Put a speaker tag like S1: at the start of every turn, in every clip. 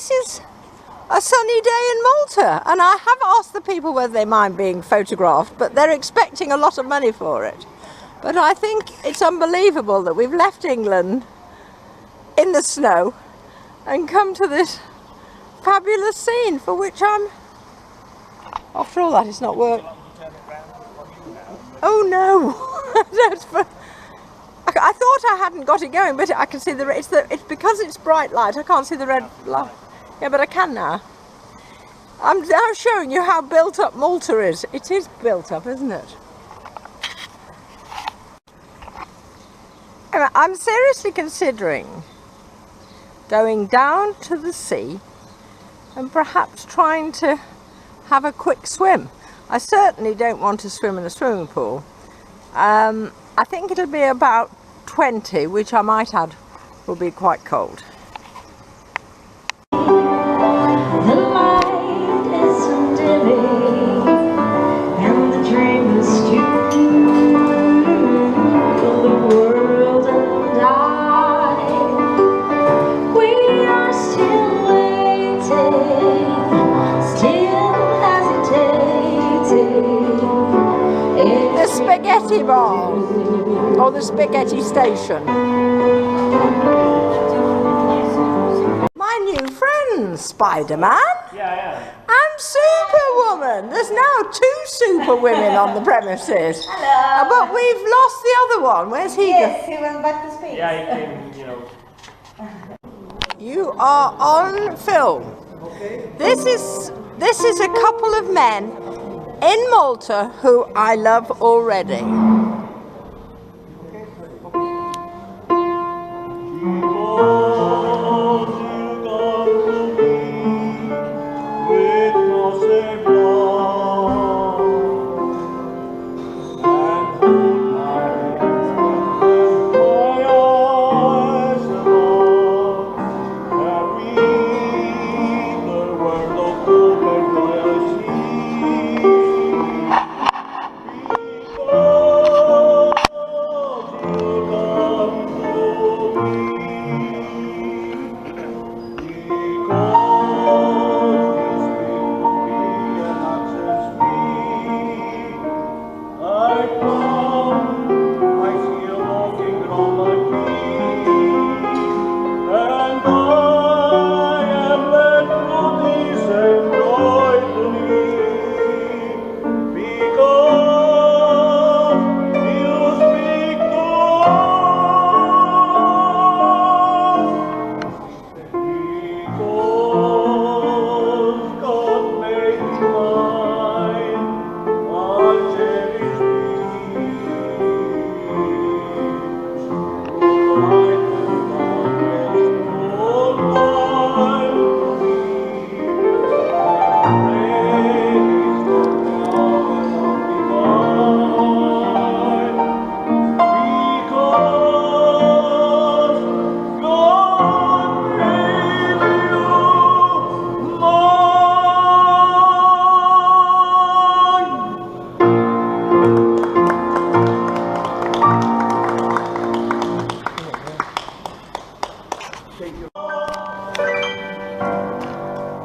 S1: this is a sunny day in Malta, and I have asked the people whether they mind being photographed, but they're expecting a lot of money for it. But I think it's unbelievable that we've left England in the snow and come to this fabulous scene for which after all that, it's not work. Oh no! I thought I hadn't got it going, but I can see it's because it's bright light. I can't see the red light. Yeah, but I can now. I'm now showing you how built up Malta is. It is built up, isn't it? I'm seriously considering going down to the sea and perhaps trying to have a quick swim. I certainly don't want to swim in a swimming pool. I think it'll be about 20, which I might add will be quite cold. Spaghetti bar or the spaghetti station. My new friends, Spider-Man and Superwoman. There's now 2 Superwomen on the premises.
S2: Hello.
S1: But we've lost the other one. Where's he?
S2: Yes, he went back to Spain.
S3: Yeah, he came,
S1: You are on film. This is a couple of men in Malta who I love already.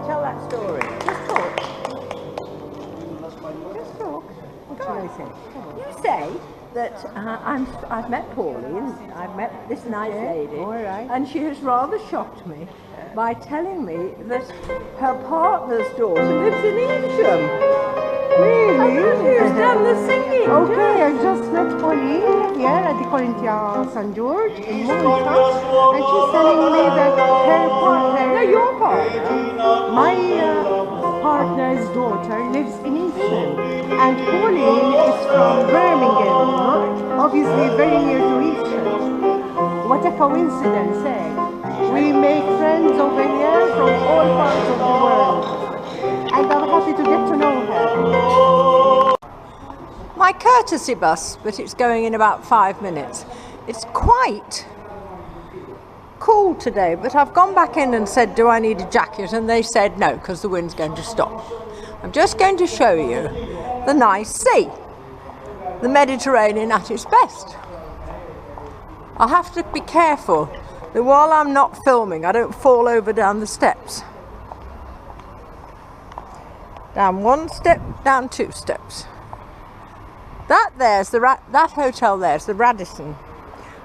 S1: Tell that story. Just talk. Just talk. What do I say? You say that I've met Pauline. I've met this nice lady, and she has rather shocked me by telling me that her partner's daughter lives in Evesham.
S4: Really?
S1: She's done the singing.
S4: Okay, I just met Pauline here at the Corinthia St. George in Malta, and she's telling me that her partner,
S1: No, your partner.
S4: my partner's daughter lives in Evesham, and Pauline is from Birmingham, obviously very near to Evesham. What a coincidence, eh? We make friends over here from all parts of the world, and I'm happy to get to know her.
S1: My courtesy bus, but it's going in about 5 minutes. It's quite cool today, but I've gone back in and said, do I need a jacket? And they said no, because the wind's going to stop. I'm just going to show you the nice sea, the Mediterranean at its best. I'll have to be careful that while I'm not filming, I don't fall over down the steps. Down one step, down two steps. That hotel there's the Radisson.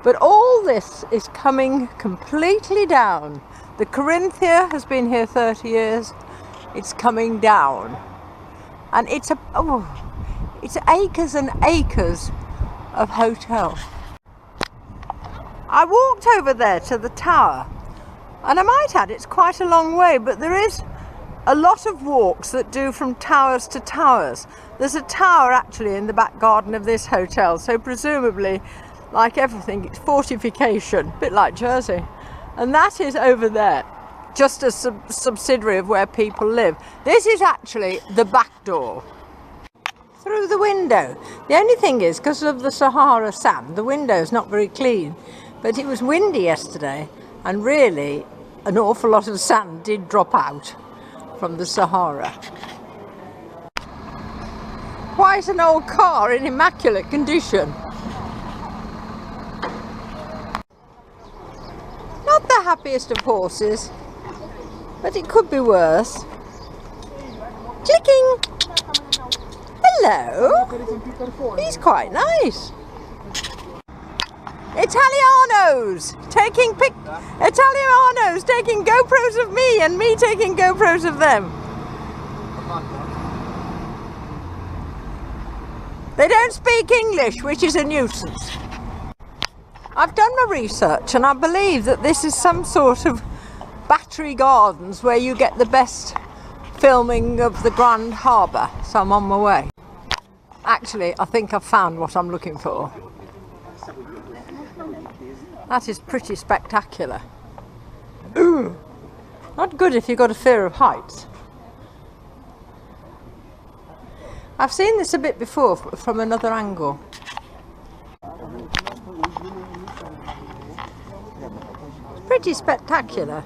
S1: But all this is coming completely down. The Corinthia has been here 30 years. It's coming down. And it's acres and acres of hotel. I walked over there to the tower, and I might add it's quite a long way, but there is a lot of walks that do from towers to towers. There's a tower actually in the back garden of this hotel, so presumably, like everything, it's fortification, a bit like Jersey. And that is over there, just a subsidiary of where people live. This is actually the back door. Through the window. The only thing is, because of the Sahara sand, the window's not very clean. But it was windy yesterday, and really an awful lot of sand did drop out from the Sahara. Quite an old car in immaculate condition. Not the happiest of horses, but it could be worse. Clicking! Hello! He's quite nice. Italianos taking GoPros of me and me taking GoPros of them. They don't speak English, which is a nuisance. I've done my research and I believe that this is some sort of Battery Gardens where you get the best filming of the Grand Harbour, so I'm on my way. Actually, I think I've found what I'm looking for. That is pretty spectacular. Ooh, not good if you've got a fear of heights. I've seen this a bit before from another angle. It's pretty spectacular.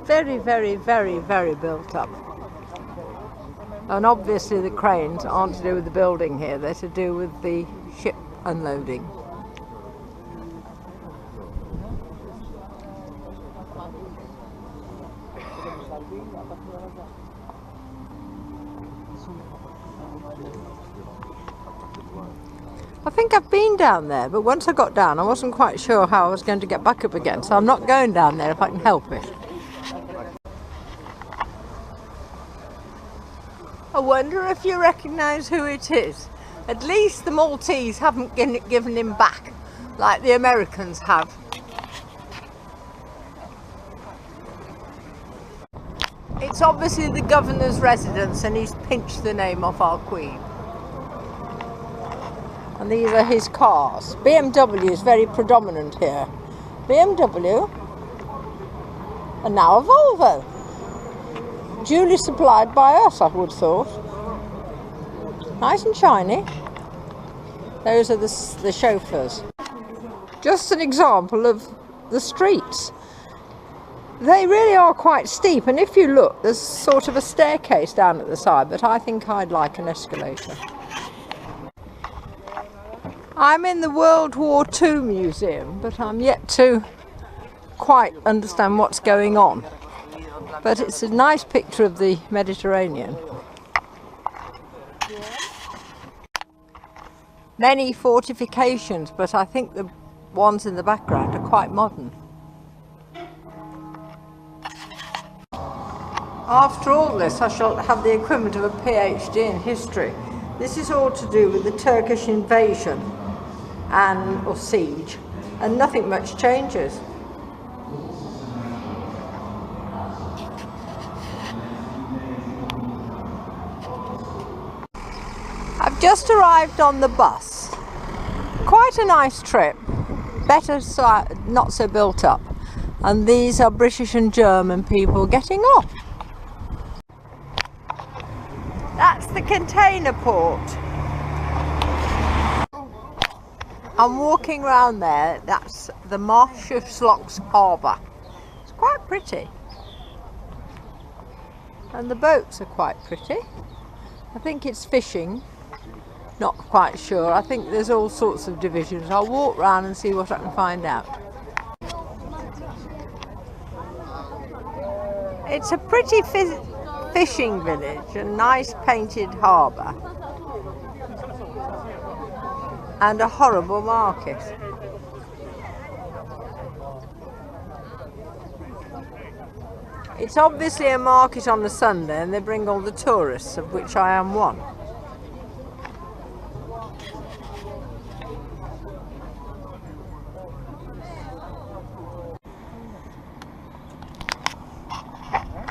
S1: Very, very, very, very built up. And obviously the cranes aren't to do with the building here, they're to do with the ship unloading. I think I've been down there, but once I got down I wasn't quite sure how I was going to get back up again, so I'm not going down there if I can help it. I wonder if you recognise who it is. At least the Maltese haven't given him back like the Americans have. It's obviously the governor's residence and he's pinched the name off our Queen. And these are his cars. BMW is very predominant here. BMW and now a Volvo. Duly supplied by us, I would have thought. Nice and shiny. Those are the chauffeurs. Just an example of the streets. They really are quite steep, and if you look, there's sort of a staircase down at the side, but I think I'd like an escalator. I'm in the World War II Museum, but I'm yet to quite understand what's going on. But it's a nice picture of the Mediterranean. Many fortifications, but I think the ones in the background are quite modern. After all this, I shall have the equivalent of a PhD in history. This is all to do with the Turkish invasion or siege, and nothing much changes. I've just arrived on the bus. Quite a nice trip, better not so built up. And these are British and German people getting off. That's the container port. I'm walking around there. That's the Marshallox Harbour. It's quite pretty. And the boats are quite pretty. I think it's fishing. Not quite sure. I think there's all sorts of divisions. I'll walk round and see what I can find out. It's a pretty fishing village, a nice painted harbour, and a horrible market. It's obviously a market on a Sunday, and they bring all the tourists, of which I am one.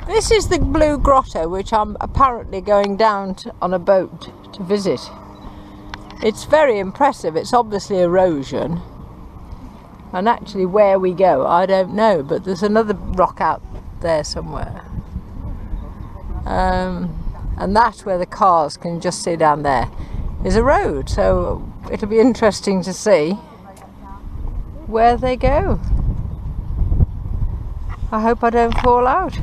S1: This is the Blue Grotto, which I'm apparently going down on a boat to visit. It's very impressive. It's obviously erosion, and actually where we go I don't know, but there's another rock out there somewhere, and that's where the cars can just see. Down there is a road, so it'll be interesting to see where they go. I hope I don't fall out.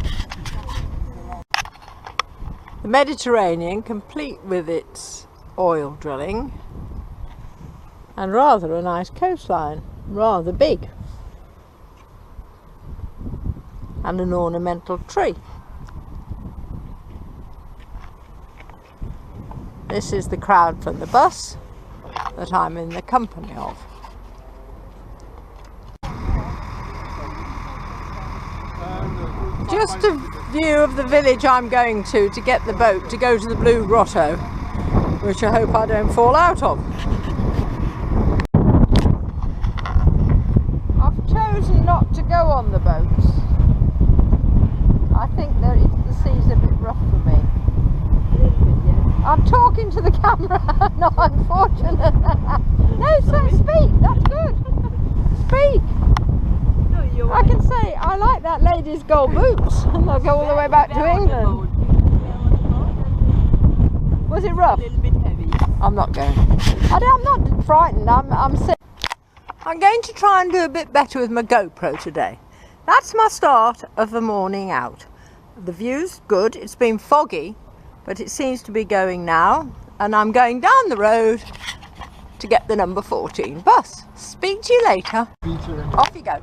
S1: The Mediterranean, complete with its oil drilling, and rather a nice coastline, rather big, and an ornamental tree. This is the crowd from the bus that I'm in the company of. Just a view of the village I'm going to get the boat to go to the Blue Grotto, which I hope I don't fall out of. I've chosen not to go on the boats. I think that the sea's a bit rough for me. I'm talking to the camera, not unfortunate. No, so speak, that's good. Speak. I can say I like that lady's gold boots, and they'll go all the way back to England. Was it rough?
S2: A little bit heavy.
S1: I'm not going. I'm not frightened. I'm sick. I'm going to try and do a bit better with my GoPro today. That's my start of the morning out. The view's good. It's been foggy, but it seems to be going now, and I'm going down the road to get the number 14 bus. Speak to you later. Off you go.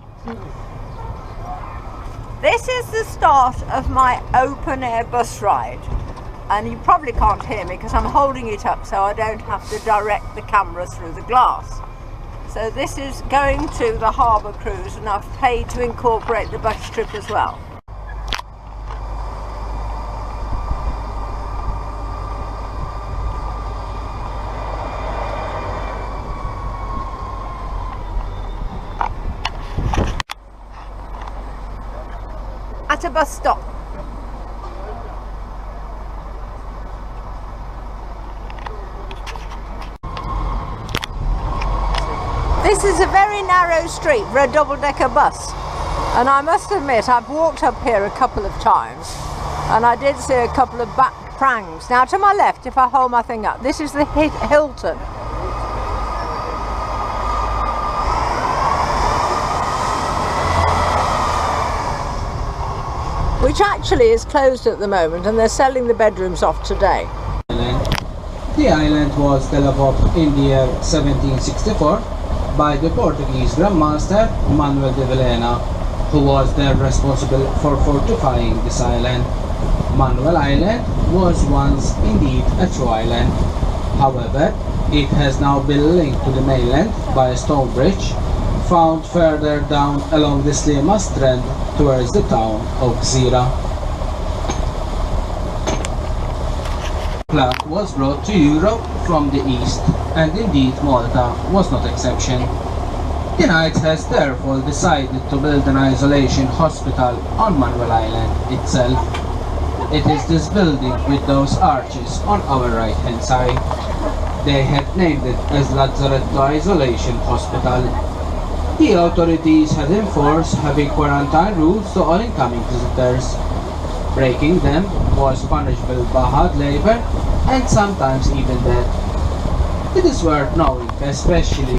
S1: This is the start of my open air bus ride, and you probably can't hear me because I'm holding it up so I don't have to direct the camera through the glass. So this is going to the harbour cruise, and I've paid to incorporate the bus trip as well. At a bus stop. This is a very narrow street for a double-decker bus, and I must admit I've walked up here a couple of times, and I did see a couple of back prangs. Now to my left, if I hold my thing up, this is the Hilton. Which actually is closed at the moment, and they're selling the bedrooms off today.
S3: The island was developed in the year 1764 by the Portuguese Grand Master Manuel de Vilhena, who was then responsible for fortifying this island. Manuel Island was once indeed a true island. However, it has now been linked to the mainland by a stone bridge found further down along the Slima Strand towards the town of Gżira. Cloth was brought to Europe from the east, and indeed Malta was not exception. The Knights has therefore decided to build an isolation hospital on Manuel Island itself. It is this building with those arches on our right hand side. They had named it as Lazzaretto Isolation Hospital. The authorities had enforced heavy quarantine rules to all incoming visitors. Breaking them was punishable by hard labor and sometimes even death. It is worth knowing, especially